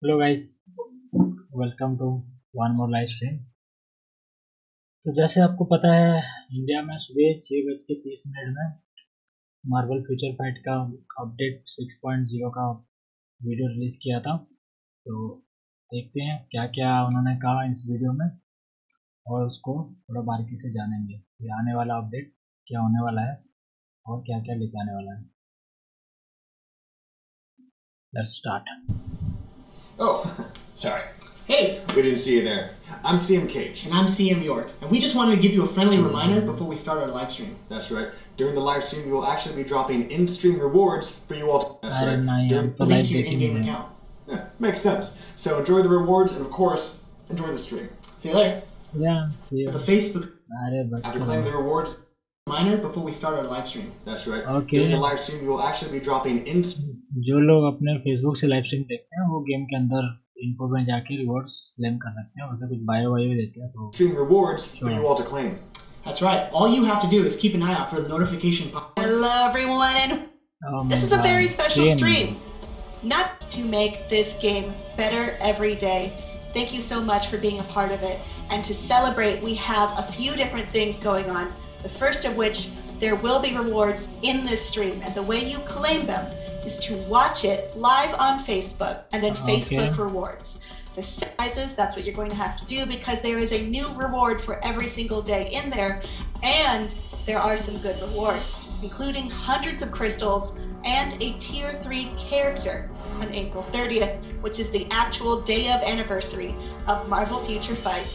Hello guys, welcome to one more live stream. तो जैसे आपको पता है, इंडिया में सुबह 6:30 में मार्वल फ्यूचर फाइट का अपडेट 6.0 का वीडियो रिलीज़ किया था। तो देखते हैं क्या क्या उन्होंने कहा इस वीडियो में और उसको थोड़ा बारीकी से जानेंगे ये आने वाला अपडेट क्या होने वाला है और क्या क्या लेके आने वाला है। Let's start. Oh, sorry. Hey, We didn't see you there. I'm CM Cage. and I'm CM York, and we just wanted to give you a friendly reminder before we start our live stream. That's right. During the live stream, we will actually be dropping in-stream rewards for you all. That's right. During, तो Link live to your देखेंगे। in-game account. yeah, makes sense. So enjoy the rewards, and of course, enjoy the stream. See you later. या see you। The Facebook अरे बस After claiming the rewards, reminder before we start our live stream. that's right. Okay. During the live stream, we will actually be dropping in. जो लोग अपने Facebook से live stream देखते हैं वो game के अंदर इन्फो में जाके रिवॉर्ड्स क्लेम कर सकते हैं, उसे कुछ बायो वायो देते हैं। सो Stream rewards for you all to claim. That's right. All you have to do is keep an eye out for the notification pop. Hello, everyone, and this is a very special stream. Not to make this game better every day. Thank you so much for being a part of it. And to celebrate, we have a few different things going on. The first of which, there will be rewards in this stream, and the way you claim them is to watch it live on Facebook and then Facebook rewards. The sizes, that's what you're going to have to do because there is a new reward for every single day in there, and there are some good rewards, including hundreds of crystals and a tier 3 character on April 30th, which is the actual day of anniversary of Marvel Future Fight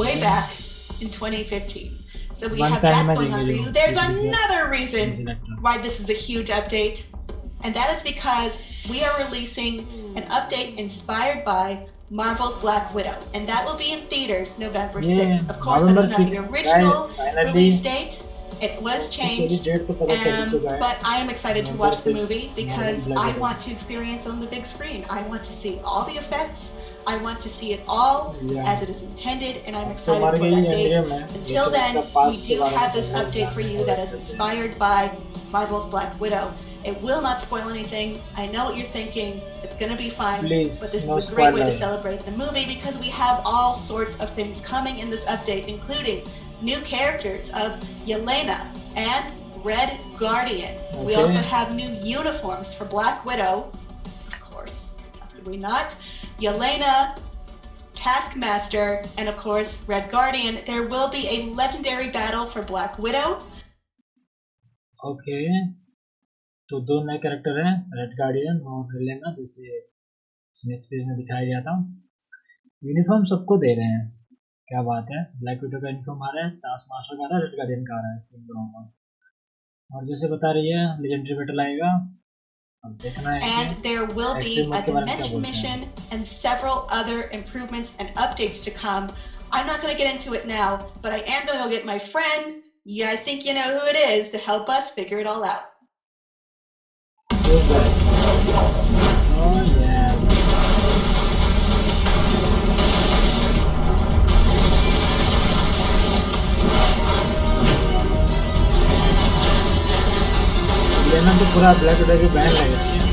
way back in 2015. So we have that going on for you. There's another reason why this is a huge update, and that is because we are releasing an update inspired by Marvel's Black Widow, and that will be in theaters November 6th. Of course, that is not the original release date. It was changed, but I am excited to watch the movie because I want to experience on the big screen. I want to see all the effects. I want to see it all as it is intended, and I'm excited for that date. Until then, we do have this update for you that is inspired by Marvel's Black Widow. It will not spoil anything. I know what you're thinking. It's going to be fine. Please, but this no is a great way to spoiler. celebrate the movie because we have all sorts of things coming in this update, including new characters of Yelena and Red Guardian. We also have new uniforms for Black Widow. Of course, how could we not? Yelena, Taskmaster, and of course, Red Guardian. There will be a legendary battle for Black Widow. Okay, तो दो नए character हैं, red guardian और Helena, जैसे next page में दिखाया गया था। यूनिफॉर्म सबको दे रहे हैं, क्या बात है। ब्लैक विडो का यूनिफॉर्म आ रहा है, टास्क मास्टर का आ रहा है, रेड गार्डियन का आ रहा है, इन दोनों का। और जैसे बता रही है लेजेंडरी बैटल आएगा, अब देखना है। And there will be a dimension mission and several other improvements and updates to come. I'm not going to get into it now, but I am going to go get my friend. Yeah, I think you know who it is to help us figure it all out. Oh yes. लेना तो पूरा black window की ban लग रही है।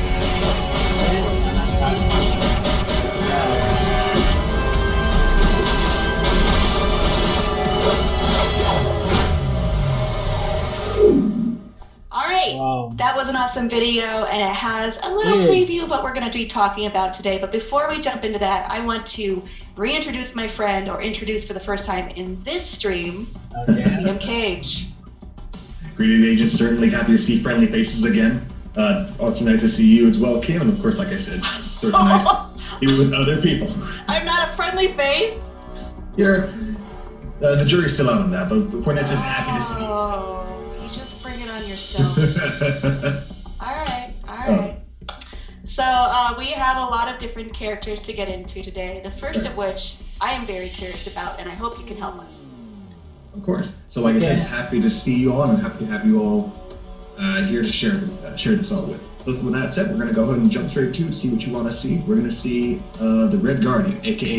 All right, Wow. that was an awesome video, and it has a little preview of what we're going to be talking about today. But before we jump into that, I want to reintroduce my friend, or introduce for the first time in this stream, CM Cage. Greetings, agents. Certainly happy to see friendly faces again. Also nice to see you as well, Kim. And of course, like I said, sort of nice to be with other people. I'm not a friendly face. You're the jury's still out on that, but Cornette is happy to see you. Oh, you just bring it on yourself. All right. So we have a lot of different characters to get into today. The first of which I am very curious about, and I hope you can help us. Of course. So, like I said, happy to see you all, and happy to have you all here to share this all with. So, with that said, we're going to go ahead and jump straight to see what you want to see. We're going to see the Red Guardian, aka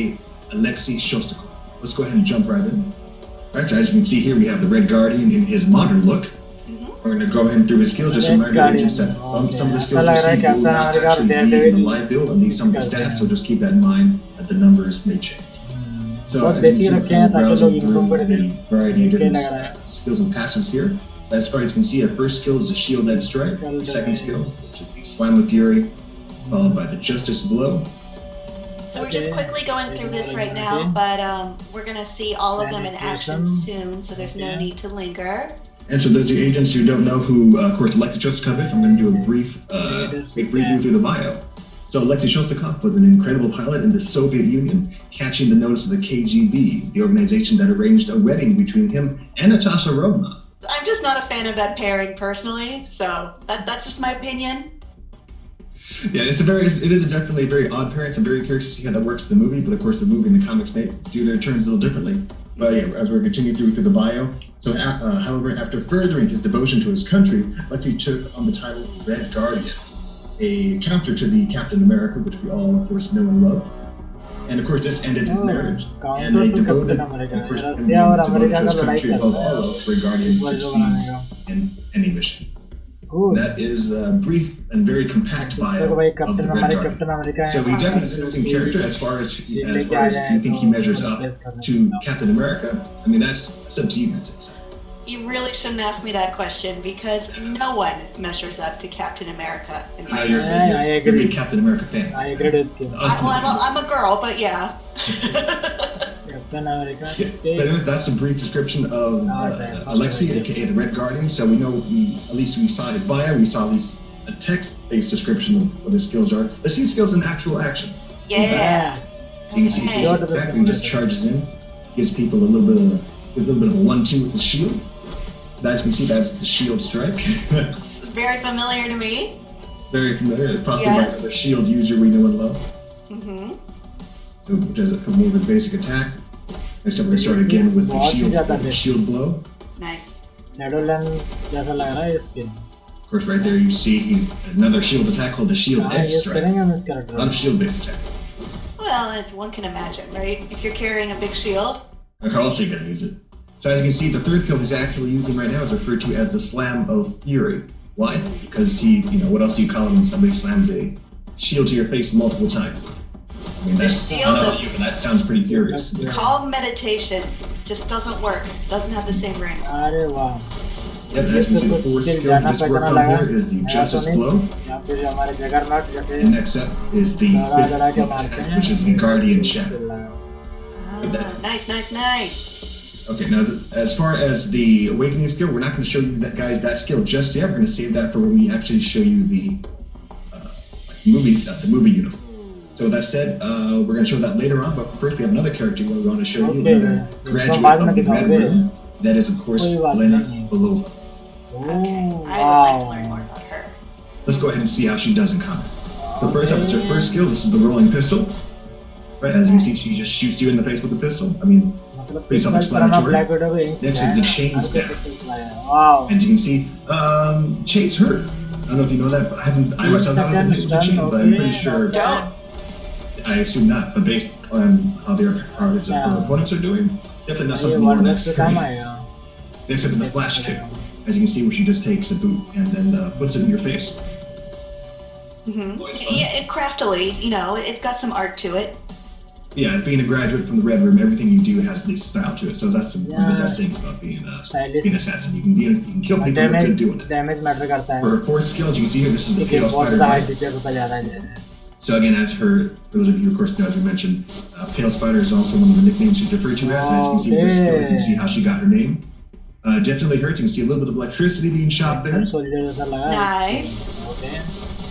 Alexei Shostakov. Let's go ahead and jump right in. All right, so as you can see here, we have the Red Guardian in his modern look. We're going to go ahead through his skills. Just a reminder, agents, that some of the skills you see will not actually be in the live build, and these some of the stats, so just keep that in mind that the numbers may change. So as you can see, we're browsing through the variety of different skills and passives here. As far as you can see, our first skill is the Shield Edge Strike. The second skill, which is the Slam of Fury, followed by the Justice Blow. So we're just quickly going through this right now, but we're going to see all of them in action soon, so there's no need to linger. And so those are agents who don't know who, of course, Alexei Shostakov is. I'm going to do a brief review through the bio. So Alexei Shostakov was an incredible pilot in the Soviet Union, catching the notice of the KGB, the organization that arranged a wedding between him and Natasha Romanoff. I'm just not a fan of that pairing personally, so that's just my opinion. Yeah, it is definitely a very odd pairing. So I'm very curious to see how that works in the movie, but of course the movie and the comics may do their turns a little differently. But yeah, as we're continuing through the bio, so however, after furthering his devotion to his country, Alexei took on the title Red Guardian, a counter to the Captain America, which we all, of course, know and love. And of course, this ended his marriage, and they devoted, of course, to his country above all else, Red Guardian succeeds in any mission. That is a brief and very compact bio of the Red Guardian. So he definitely is an interesting character as far as do you think he measures up to Captain America? I mean, that's up to you, that's it. You really shouldn't ask me that question because no one measures up to Captain America. In my you're a big Captain America fan. I agree with you. I'm a girl, but yeah. Captain America. Yeah, but anyways, that's a brief description of Alexei, aka the Red Guardian. So we know, at least we saw his bio, we saw at least a text-based description of what his skills are. Let's see skills in actual action. Yes. You can see he's back and just charges in, gives people a little bit of a 1-2 with the shield. As you can see, that's the shield strike. It's very familiar to me. Very familiar. It's probably like the shield user we know and love. Mm-hmm. So, which is a more of a basic attack. Next up, we're going to start again with the shield blow. Nice. Shadowland जैसा लग रहा है इसके. Of course, right there you see he's another shield attack called the Shield Edge Strike. A lot of shield-based attacks. Well, one can imagine, right? If you're carrying a big shield. They're also going to use it. So as you can see, the third kill he's actually using right now is referred to as the Slam of Fury. Why? Because what else do you call it when somebody slams a shield to your face multiple times? I mean, that sounds pretty furious. Calm meditation just doesn't work. Doesn't have the same ring. Wow. Yep, as you can see, the fourth skill we just worked on here is the Justice Blow. And next up is the fifth attack, which is the Guardian Shadow. Nice. Okay, now as far as the Awakening skill, we're not going to show you that skill just yet. We're going to save that for when we actually show you the movie uniform. So that said, we're going to show that later on, but first we have another character we want to show you, another graduate of the Red Room. That is, of course, Elena Belova. Okay, I would like to learn more about her. Let's go ahead and see how she does in combat. So first up, it's her first skill. This is the rolling pistol. Right, as you can see, she just shoots you in the face with the pistol. I mean, pretty self-explanatory. Next is the chain stab. Wow. As you can see, chains hurt. I don't know if you know that, but I myself haven't hit the chain, but I'm pretty sure. I assume not, but based on how their opponents are doing, definitely not something more next experience. Next up is the flash kick. As you can see, where she just takes a boot and then puts it in your face. Mm-hmm. Yeah, craftily, it's got some art to it. Yeah, being a graduate from the Red Room, everything you do has this style to it. So that's one of the best things about being an assassin. You can kill people who are good doing it. For her fourth skill, as you can see here, this is the Pale Spider. So again, for those of you who, of course, know, as we mentioned, Pale Spider is also one of the nicknames she's referred to as. As you can see this skill, you can see how she got her name. Definitely hurts. You can see a little bit of electricity being shot there. Nice.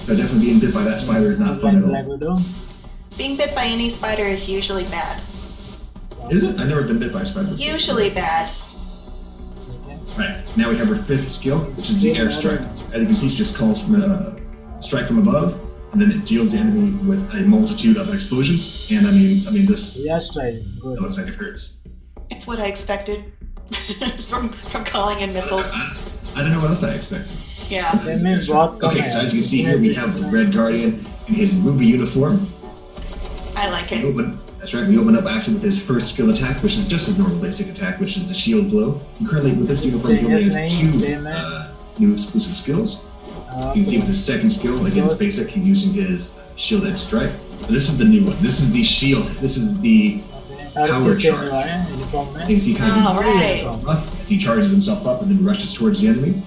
So definitely being bit by that spider is not fun at all. Being bit by any spider is usually bad. Is it? I've never been bit by a spider. Usually bad. Right, now we have our fifth skill, which is the air strike. As you can see, she just calls from a strike from above, and then it deals the enemy with a multitude of explosions. And I mean this. It looks like it hurts. It's what I expected from calling in missiles. I don't know what else I expected. Yeah. Okay, so as you can see here, we have the Red Guardian in his movie uniform. I like it. That's right, we open up actually with his first skill attack, which is just a normal basic attack, which is the shield blow. And currently with this uniform, he only has new exclusive skills. You can see with his second skill, against basic, he's using his shield edge strike. But this is the new one. This is the shield. This is the power charge. You can see kind of rough as he charges himself up and then rushes towards the enemy.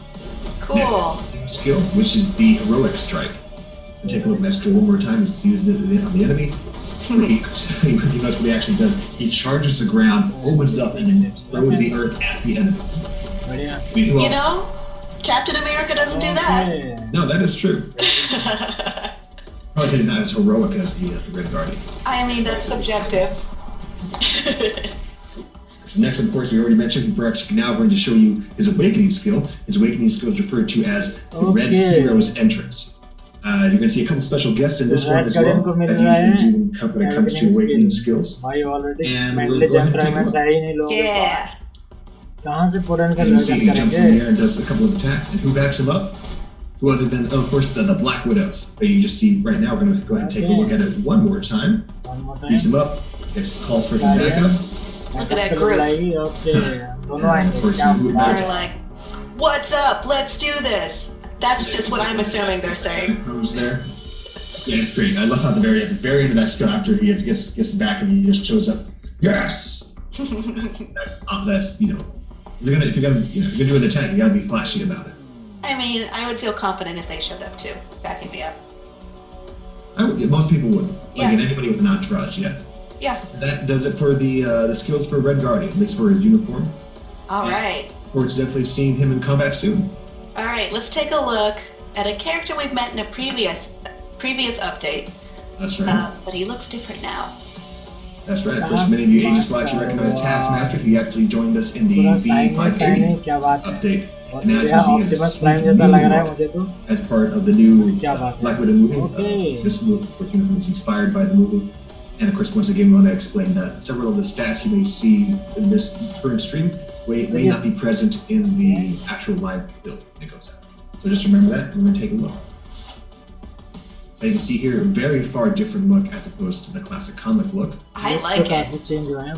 Cool. Next skill, which is the heroic strike. And take a look at that skill one more time. He's using it on the enemy. He knows what he actually does. He charges the ground, opens up, and then throws the earth at the enemy. I mean, who else? You know, Captain America doesn't do that. No, that is true. Probably because he's not as heroic as the Red Guardian. I mean, that's subjective. So next, of course, we already mentioned, we're actually now going to show you his awakening skill. His awakening skill is referred to as the Red Hero's Entrance. You're going to see a couple special guests in this one as well, as usually do when it comes to awakening skills. And we'll go ahead and take a look. Yeah. As you see, he jumps in the air and does a couple of attacks. And who backs him up? Who other than, of course, the Black Widows. But you just see right now, we're going to go ahead and take a look at it one more time. Beats him up, calls for some backup. Look at that group. And of course, They're like, what's up? Let's do this. That's just what I'm assuming they're saying. Who's there? Yeah, it's great. I love how at the very end of that skill, after he gets back and he just shows up. Yes. That's you know, if you're gonna do an attack, you gotta be flashy about it. I mean, I would feel confident if they showed up too, backing me up. Most people would. Yeah. Like anybody with an entourage, yeah. Yeah. That does it for the skills for Red Guardian, at least for his uniform. All right. We're definitely seeing him in combat soon. All right, let's take a look at a character we've met in a previous update. That's right. But he looks different now. That's right. Of course, many of you agents will actually recognize Taskmaster. He actually joined us in the V500 update. And as you see, as part of the new Black Widow movie, this movie was inspired by the movie. And of course, once again, we want to explain that several of the stats you may see in this current stream may not be present in the actual live build when it goes out. So just remember that, and we're going to take a look. As you can see here, a very far different look as opposed to the classic comic look. I like it.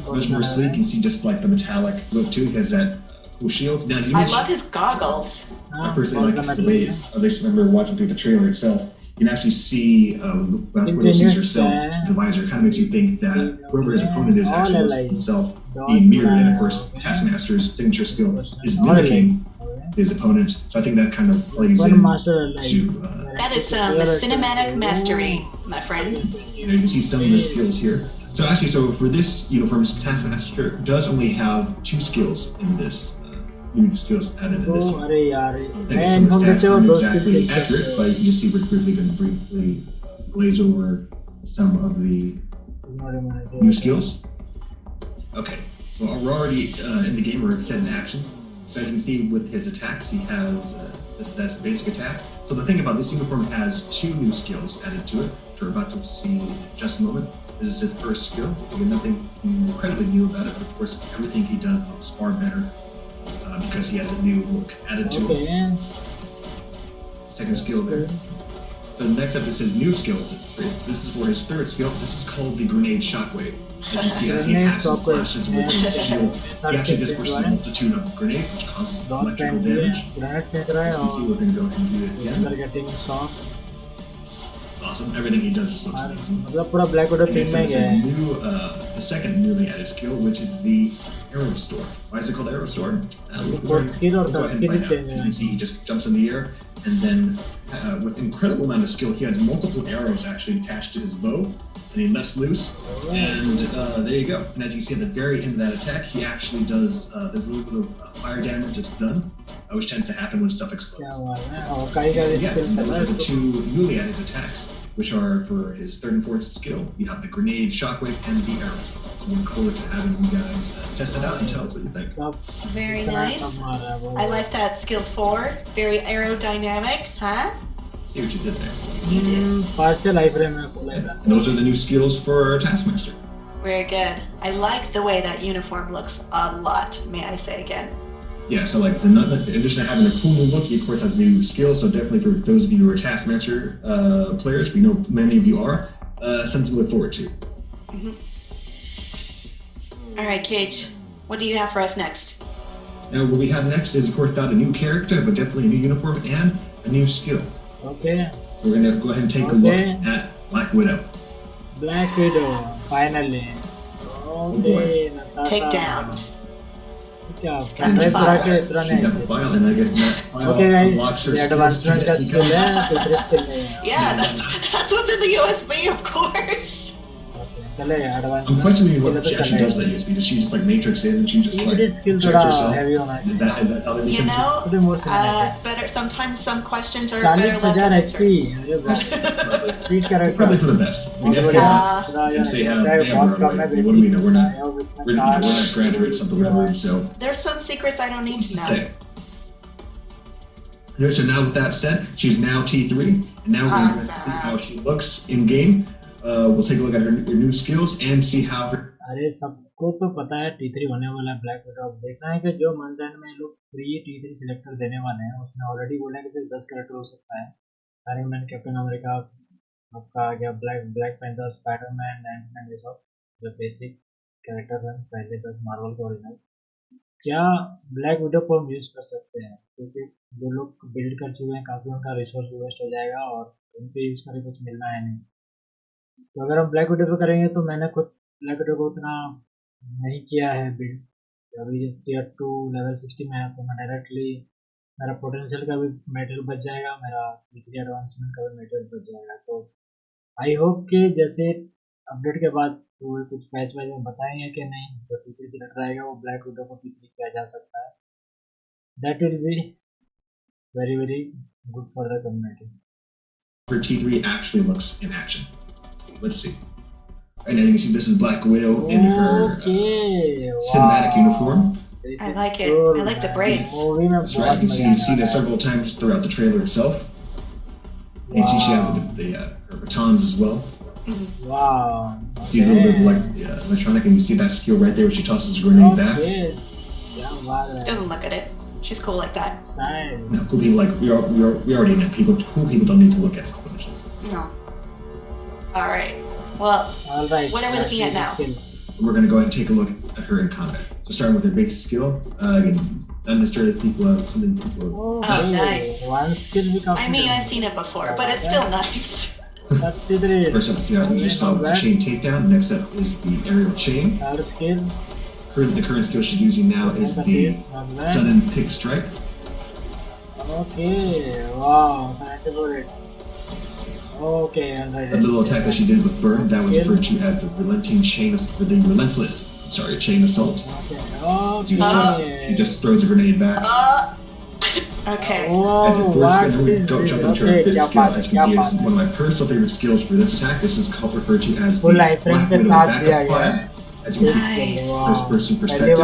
Much more sleek. You can see just like the metallic look too. He has that cool shield. Now, I love his goggles. I personally like the way, at least remember watching through the trailer itself, you can actually see Black Widow sees herself, the visor kind of makes you think that whoever his opponent is actually himself being mirrored, and of course Taskmaster's signature skill is mimicking his opponent, so I think that kind of plays into that is some cinematic mastery, my friend. You know, you can see some of the skills here. So actually, for this uniform, Taskmaster does only have 2 skills in this. New skills added in this one. Some of the stats aren't exactly accurate, but you can just see we're briefly going to briefly glaze over some of the new skills. Okay, well, we're already in the game, we're set in action. So as you can see with his attacks, he has that's the basic attack. So the thing about this uniform has 2 new skills added to it, which we're about to see in just a moment. This is his first skill. There's nothing incredibly new about it, but of course everything he does looks far better. Because he has a new look added to it. Second skill there. So next up is his new skill. This is for his third skill. This is called the Grenade Shockwave. As you see, as he has some flashes with his shield, he actually disperses a multitude of grenades, which causes electrical damage. As you can see, we're going to go ahead and do it again. Awesome. Everything he does looks amazing. The second newly added skill, which is the Arrow Store. Why is it called Arrow Store? You can see he just jumps in the air, and then with incredible amount of skill, he has multiple arrows actually attached to his bow, and he lets loose, and there you go. And as you see at the very end of that attack, he actually does, there's a little bit of fire damage that's done, which tends to happen when stuff explodes. Yeah, those are the 2 newly added attacks, which are for his third and fourth skill. You have the Grenade, Shockwave, and the Arrow. So we look forward to having you guys test it out and tell us what you think. Very nice. I like that skill 4. Very aerodynamic, huh? See what you did there. You did. Those are the new skills for Taskmaster. Very good. I like the way that uniform looks a lot, may I say again. Yeah, so like in addition to having a cool new look, he of course has new skills. So definitely for those of you who are Taskmaster players, we know many of you are, something to look forward to. All right, Cage, what do you have for us next? Now, what we have next is, of course, not a new character, but definitely a new uniform and a new skill. Okay. We're going to go ahead and take a look at Black Widow. Black Widow, finally. Okay, Natasha. Take down. क्या She's got the file. She's got the file, and I guess that file Okay guys, unlocks her the skills advancement to का become- skill है, दूसरे skill नहीं है. Yeah, that's what's in the USB, of course. Okay, चलेगा advancement. I'm questioning skill what तो she actually does चलेगा. that USB. Does she just like matrix in and she just like This skill injects थोड़ा herself? heavy होना Is चाहिए. that how they You become know, Pretty more cinematic. better. Sometimes some questions are better 40,000 left HP. unanswered. अरे बाप. Speed probably character. for the best? I mean, that's Yeah. good. Yes, they have run away. What do we know? We're not graduates of the room, so. There's some secrets I don't need to know. Say. Anyway, so now with that said, she's now T3, and now we're going to see how she looks in game. We'll take a look at her new skills and see how her. अरे सबको तो पता है T3 होने वाला है black window. अब देखना है कि जो मंथ एंड में लोग फ्री T3 सिलेक्टर देने वाले हैं, उसने ऑलरेडी बोला है कि सिर्फ 10 कैरेक्टर हो सकता है. आयरन मैन, कैप्टन अमेरिका, आपका आ गया ब्लैक पैंथर, स्पाइडरमैन, एंटमैन, ये सब जो बेसिक कैरेक्टर हैं पहले 10 मार्वल के ओरिजिनल. क्या ब्लैक विडो को हम यूज़ कर सकते हैं? क्योंकि जो लोग बिल्ड कर चुके हैं काफ़ी उनका रिसोर्स वेस्ट हो जाएगा और उनके यूज़ करके कुछ मिलना है नहीं. तो अगर हम ब्लैक विडो पे करेंगे तो मैंने खुद ब्लैक विडो को उतना नहीं किया है बिल्ड. अभी टियर 2 लेवल 60 में है तो मैं डायरेक्टली मेरा पोटेंशियल का भी मेटेरियल बच जाएगा, मेरा T3 एडवांसमेंट का भी मेटेरियल बच जाएगा. तो आई होप कि जैसे अपडेट के बाद वो कुछ पैच वैच में बताएंगे कि नहीं जो T3 सिलेक्टर आएगा वो ब्लैक विडो को T3 किया जा सकता है. That will be very very good for the community. Her T3 actually looks in action. Let's see. And then you see this is Black Widow in her cinematic uniform. I like it. I like the braids. That's right. You can see that several times throughout the trailer itself. You can see she has her batons as well. Wow. See a little bit of like electronic, and you see that skill right there where she tosses a grenade back. Yes. Doesn't look at it. She's cool like that. Style. No, cool people like we already know people. Cool people don't need to look at explanations. No. All right. Well, All right. what are we looking at now? Skills. We're going to go ahead and take a look at her in combat. So starting with her basic skill, again, not necessarily something people. Oh, nice. One skill we I mean, I've seen it before, but it's still nice. First up, you just saw the chain takedown. Next up is the aerial chain. Third skill. The current skill she's using now is the stun and pick strike. Okay. Wow. 70 bullets. Okay, and The little attack that she did with Burn, that was referred to as the relentless chain assault. Okay. She just throws a grenade back. Okay. As it forces go jump into her fifth skill. As you can see, it's one of my personal favorite skills for this attack. This is referred to as the Black Widow backup fire. As you can see, first person perspective.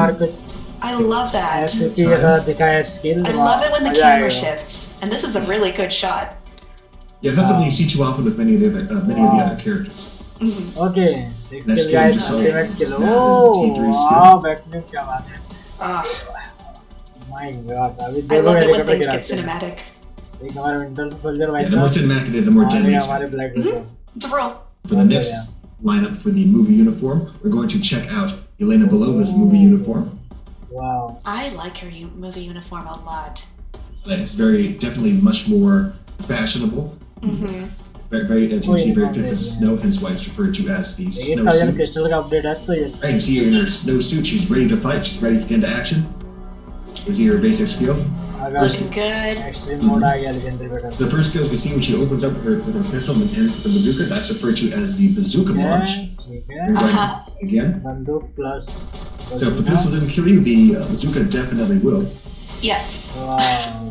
I love that. I love it when the camera shifts, and this is a really good shot. Yeah, that's something you see too often with many of the other characters. Okay, sixth Next skill skill guys, just saw ultimate skill. now Oh, is the T3 wow, Batman, क्या बात है. My God, अभी I देखो love it when helicopter things get गिराते हैं. cinematic. एक हमारा winter soldier Yeah, भाई the more साहब. cinematic it is, the more deadly it is. हमारे black window. It's a rule. For the next lineup for the movie uniform, we're going to check out Elena Belova's movie uniform. Wow. I like her movie uniform a lot. It's definitely much more fashionable. Mm-hmm. Very, as you can see, very fit for snow, hence why it's referred to as the snow suit. Crystal का update है तो ये. Right, you see her in her snow suit. She's ready to fight. She's ready to get into action. You see her basic skill. Looking good. Extreme mode आ गया legendary battle. The first skill you can see when she opens up with her pistol and the bazooka. That's referred to as the bazooka launch. ठीक We're है. going to, again. बंदूक plus. So if the pistol didn't kill you, the bazooka definitely will. Yes. Wow.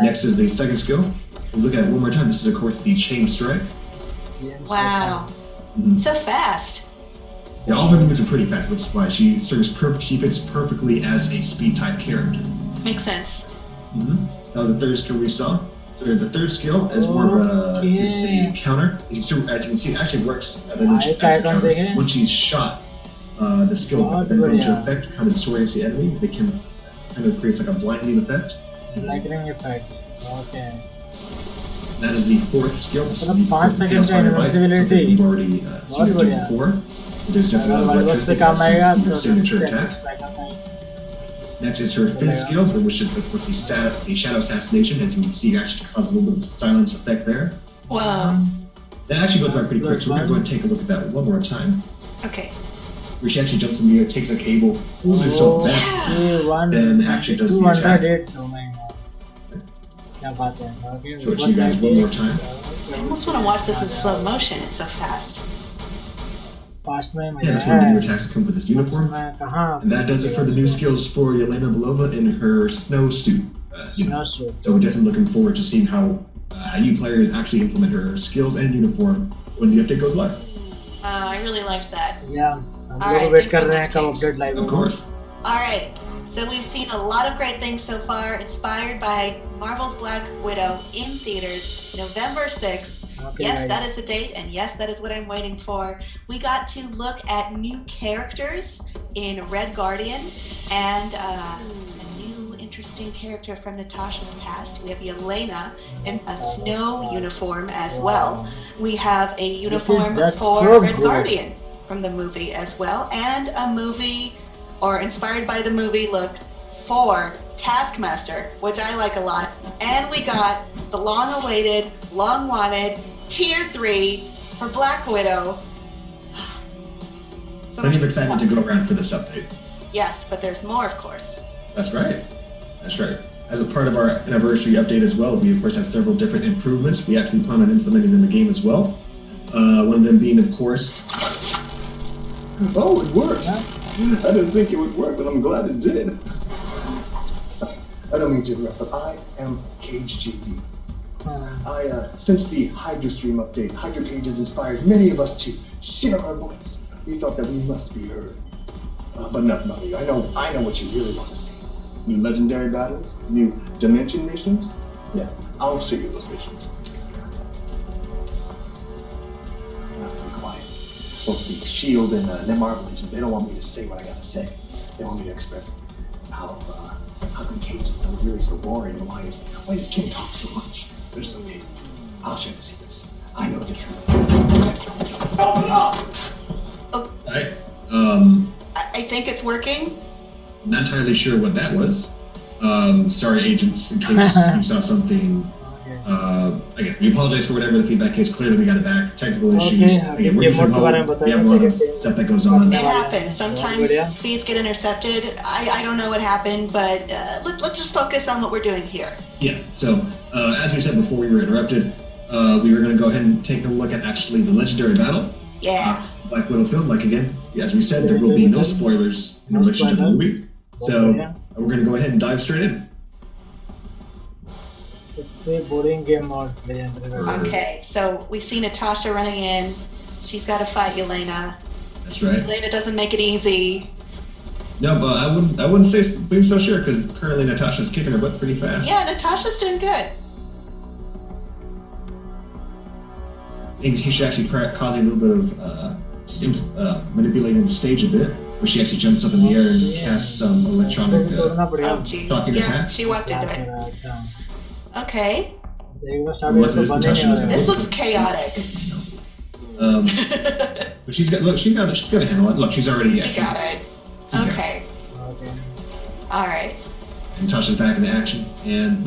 Next is the second skill. We'll look at it one more time. This is, of course, the chain strike. Wow. So fast. Yeah, all her movements are pretty fast, which is why she fits perfectly as a speed type character. Makes sense. Now the third skill we saw. So the third skill is more of is the counter. As you can see, it actually works as a counter. Once she's shot, the skill then goes into effect, kind of disorients the enemy. It can kind of creates like a blinding effect. Lightning effect. Okay. That is the fourth skill. This is the 5 seconds का invincibility. We've already seen it before. There's definitely a lot of electricity. That's the signature attack. Next is her fifth skill, which is the shadow assassination. As you can see, actually causes a little bit of silence effect there. Wow. That actually goes by pretty quick, so we're going to go and take a look at that one more time. Okay. Where she actually jumps in the air, takes a cable, pulls herself back, then actually does the attack. Show it to you guys one more time. I almost want to watch this in slow motion. It's so fast. Yeah, that's one of the new attacks that come with this uniform. And that does it for the new skills for Yelena Belova in her snowsuit. So we're definitely looking forward to seeing how you players actually implement her skills and uniform when the update goes live. I really liked that. Yeah. Of course. Alright, so we've seen a lot of great things so far, inspired by Marvel's Black Widow in theaters, November 6th. Okay, yes, that is the date, and yes, that is what I'm waiting for. We got to look at new characters in Red Guardian, and a new interesting character from Natasha's past. We have Yelena in a snow uniform as well. We have a uniform for Red Guardian from the movie as well, and a movie, or inspired by the movie look, for Taskmaster, which I like a lot. And we got the long-awaited, long-wanted Tier 3 for Black Widow. Plenty of excitement to go around for this update. Yes, but there's more, of course. That's right. That's right. As a part of our anniversary update as well, we of course have several different improvements we actually plan on implementing in the game as well. One of them being, of course... Oh, it worked! I didn't think it would work, but I'm glad it did. Sorry, I don't mean to interrupt, but I am CageGB. Since the Hydra Stream update, Hydra Cage has inspired many of us to share our voice. We thought that we must be heard. But enough about you. I know what you really want to see. New legendary battles, new dimension missions. Yeah, I'll show you those missions. I have to be quiet. Both the Shield and the Marvel agents, they don't want me to say what I gotta say. They want me to express how come Cage is so boring, and why does Kim talk so much? But it's okay. I'll share the secrets. I know the truth. Open up! Oh. Alright. I think it's working. I'm not entirely sure what that was. Sorry, agents, in case you saw something. Again, we apologize for whatever the feedback is. Clearly, we got it back. Technical issues. Again, we're just we have a lot of stuff that goes on. It happens. Sometimes feeds get intercepted. I don't know what happened, but let's just focus on what we're doing here. Yeah. So, as we said before we were interrupted, we were going to go ahead and take a look at actually the legendary battle. Yeah. Black Widow film. Like again, as we said, there will be no spoilers in relation to the movie. So we're going to go ahead and dive straight in. Okay, so we see Natasha running in. She's got to fight Yelena. That's right. Yelena doesn't make it easy. No, but I wouldn't say being so sure because currently Natasha's kicking her butt pretty fast. Yeah, Natasha's doing good. I think she should actually cause a little bit of manipulating the stage a bit, where she actually jumps up in the air and casts some electronic shocking attack. She walked into it. Okay. This looks chaotic. But she's got a handle on it. Look, she's already She got it. Okay. All right. And Tasha's back in the action, and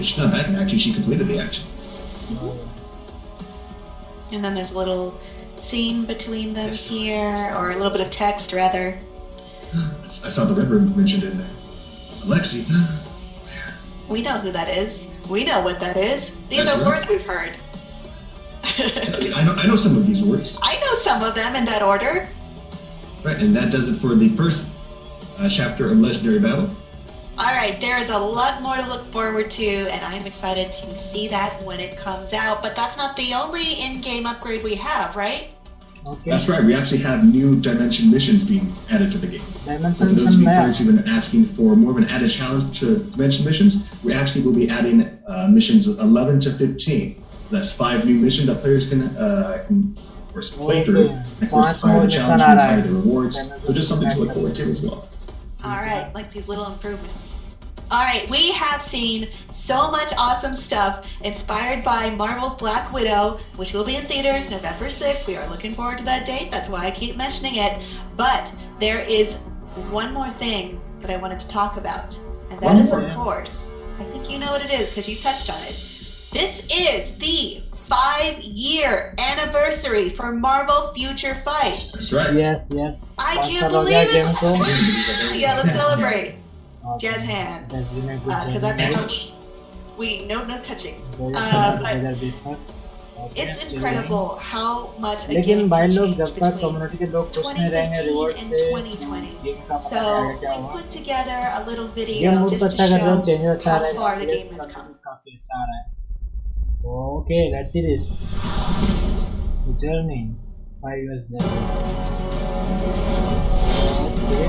she's not back in action. She completed the action. And then there's a little scene between them here, or a little bit of text rather. I saw the Red Room mentioned in there. Alexei. We know who that is. We know what that is. These are words we've heard. I know some of these words. I know some of them in that order. Right, and that does it for the first chapter of Legendary Battle. Alright, there is a lot more to look forward to, and I'm excited to see that when it comes out. But that's not the only in-game upgrade we have, right? Okay. That's right, we actually have new Dimension missions being added to the game. For those of you players who've been asking for more of an added challenge to Dimension missions, we actually will be adding missions 11 to 15. That's 5 new missions that players can of course, play through. And of course, higher the challenges, higher the rewards. So just something to look forward to as well. Alright, like these little improvements. Alright, we have seen so much awesome stuff inspired by Marvel's Black Widow, which will be in theaters November 6th. We are looking forward to that date. That's why I keep mentioning it. But there is one more thing that I wanted to talk about. And that is, of course, I think you know what it is because you touched on it. This is the 5-year anniversary for Marvel Future Fight. That's right. Yes. I can't believe it. Yeah, let's celebrate. Jazz hands. Because that's how no touching. It's incredible how much a लेकिन game भाई can लोग change जब तक between community के लोग खुश नहीं रहेंगे 2015 रिवॉर्ड and से 2020. गेम का पता So लगेगा क्या we हुआ put together a little game video mood तो just अच्छा to कर रहे हो चेंज show अच्छा आ how रहा far है the game has come. काफी अच्छा आ रहा है okay let's see this journey 5 years journey okay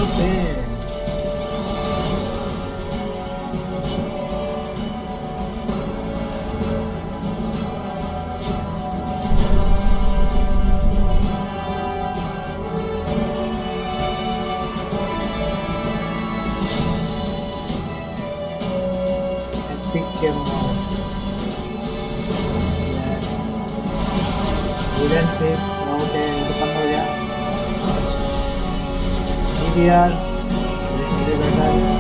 Okay. Epic mods. Yes. Evidences. Okay, itu kan हो गया. GBR. Buttons.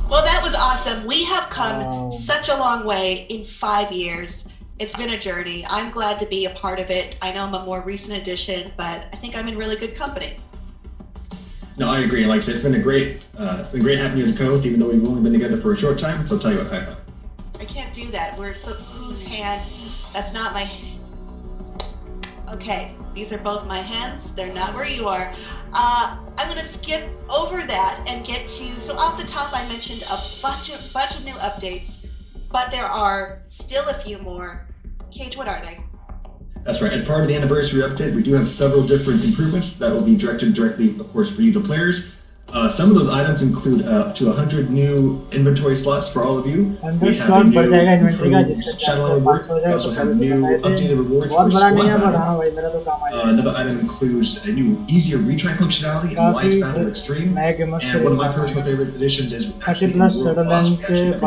Well, that was awesome. We have come such a long way in 5 years. It's been a journey. I'm glad to be a part of it. I know I'm a more recent addition, but I think I'm in really good company. No, I agree. Like I said, it's been great having you as a co-host, even though we've only been together for a short time. So I'll tell you what, high five. I can't do that. We're so whose hand? That's not my. Okay, these are both my hands. They're not where you are. I'm gonna skip over that and get to. So off the top, I mentioned a bunch of new updates, but there are still a few more. Cage, what are they? That's right. As part of the anniversary update, we do have several different improvements that will be directed directly, of course, for you, the players. Some of those items include up to 100 new inventory slots for all of you. We have a new improved channel reward. We also have new updated rewards for squad battle. Another item includes a new easier retry functionality in Live Standard Extreme. And one of my personal favorite additions is actually the World Boss. We actually have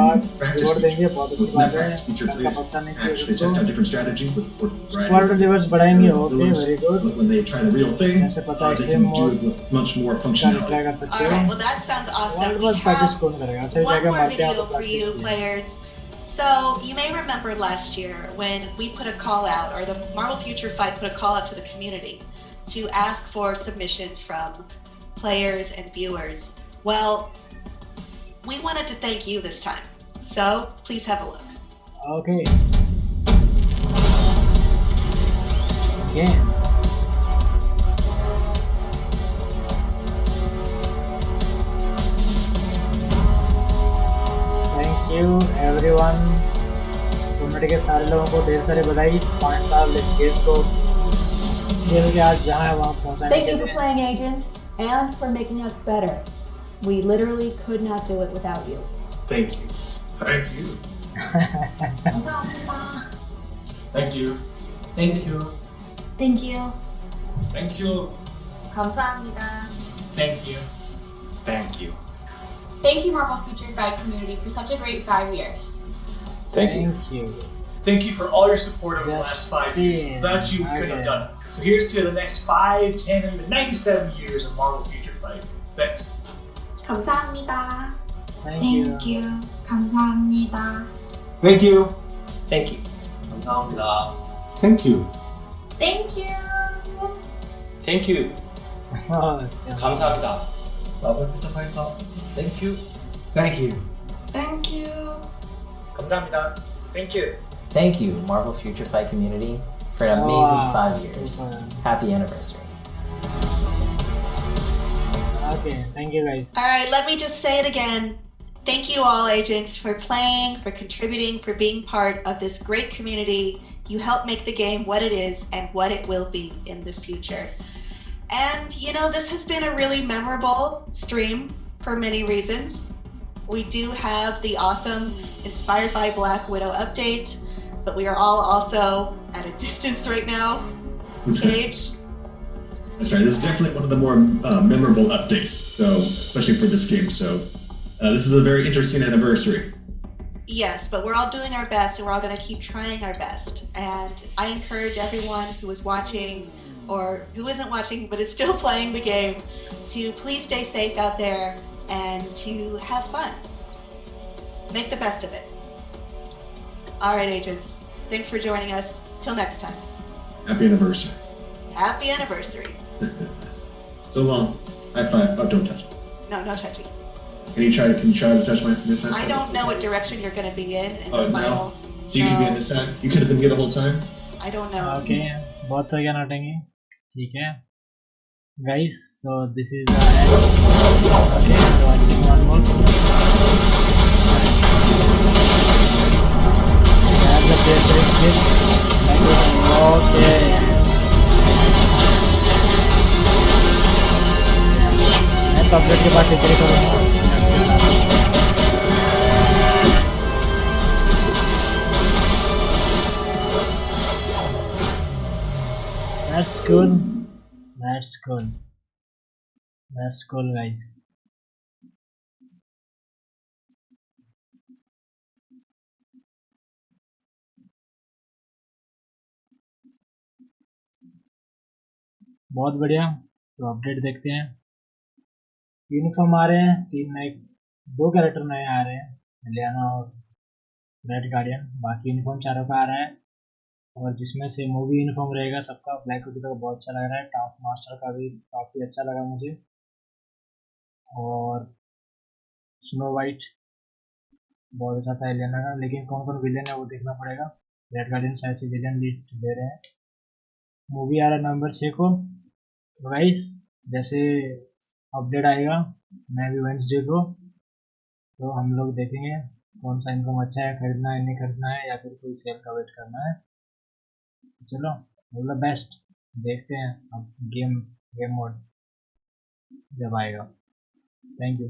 a new practice feature. With that practice feature, players actually test out different strategies with when they try the real thing, they can do it with much more functionality. All right, well that sounds awesome. We have one more video for you players. So you may remember last year when we put a call out, or the Marvel Future Fight put a call out to the community to ask for submissions from players and viewers. Well, we wanted to thank you this time. So please have a look. Okay. Again. Thank you everyone. Community के सारे लोगों को ढेर सारी बधाई 5 साल इस game को खेल के आज जहाँ है वहाँ पहुँचाने के लिए. Thank you for playing Agents and for making us better. We literally could not do it without you. Thank you. Thank you. Thank you. Thank you. Thank you. Thank you. 감사합니다. Thank you. Thank you. Thank you, Marvel Future Fight community, for such a great 5 years. Thank you. Thank you for all your support over the last 5 years. Without you, we couldn't have done it. So here's to the next 5, 10, and even 97 years of Marvel Future Fight. Thanks. 감사합니다. Thank you. 감사합니다. Thank you. Thank you. 감사합니다. Thank you. Thank you. Thank you. 감사합니다. Marvel Future Fight. Thank you. Thank you. Thank you. 감사합니다. Thank you. Thank you, Marvel Future Fight community, for an amazing 5 years. Happy anniversary. Okay, thank you guys. All right, let me just say it again. Thank you all, agents, for playing, for contributing, for being part of this great community. You help make the game what it is and what it will be in the future. And, you know, this has been a really memorable stream for many reasons. We do have the awesome Inspired by Black Widow update, but we are all also at a distance right now. Cage? That's right. This is definitely one of the more memorable updates, so especially for this game. So this is a very interesting anniversary. Yes, but we're all doing our best, and we're all going to keep trying our best. And I encourage everyone who is watching or who isn't watching but is still playing the game to please stay safe out there and to have fun. Make the best of it. All right, agents. Thanks for joining us. Till next time. Happy anniversary. Happy anniversary. So long. High five. Oh, don't touch. No, no touching. Can you try to touch my side? I don't know what direction you're going to be in the final. No? So you can be on this side? You could have been here the whole time? I don't know. Okay, बहुत हो गया नोटेंगे. ठीक है. Guys, so this is the end. Okay, watching one more. That's the basic skill. Okay. मैं तो update के बाद degree करूँगा. That's cool. That's cool. That's cool, guys. बहुत बढ़िया. तो अपडेट देखते हैं. यूनिफॉर्म आ रहे हैं. 2 कैरेक्टर नए आ रहे हैं, एलियाना और रेड गार्डियन. बाकी यूनिफॉर्म चारों का आ रहा है, और जिसमें से मूवी यूनिफॉर्म रहेगा सबका. ब्लैक विडो का बहुत अच्छा लग रहा है. टास्क मास्टर का भी काफ़ी अच्छा लगा मुझे, और स्नो वाइट बहुत अच्छा था एलियाना का. लेकिन कौन कौन विलेन है वो देखना पड़ेगा. रेड गार्डियन शायद से विलेन लीड दे रहे हैं. मूवी आ रहा है नवंबर 6 को. गाइस, जैसे अपडेट आएगा मैं भी वेडनेसडे को, तो हम लोग देखेंगे कौन सा इनकम अच्छा है, खरीदना है नहीं खरीदना है, या फिर कोई सेल का वेट करना है. चलो, ऑल द बेस्ट. देखते हैं अब गेम मोड जब आएगा. Thank you.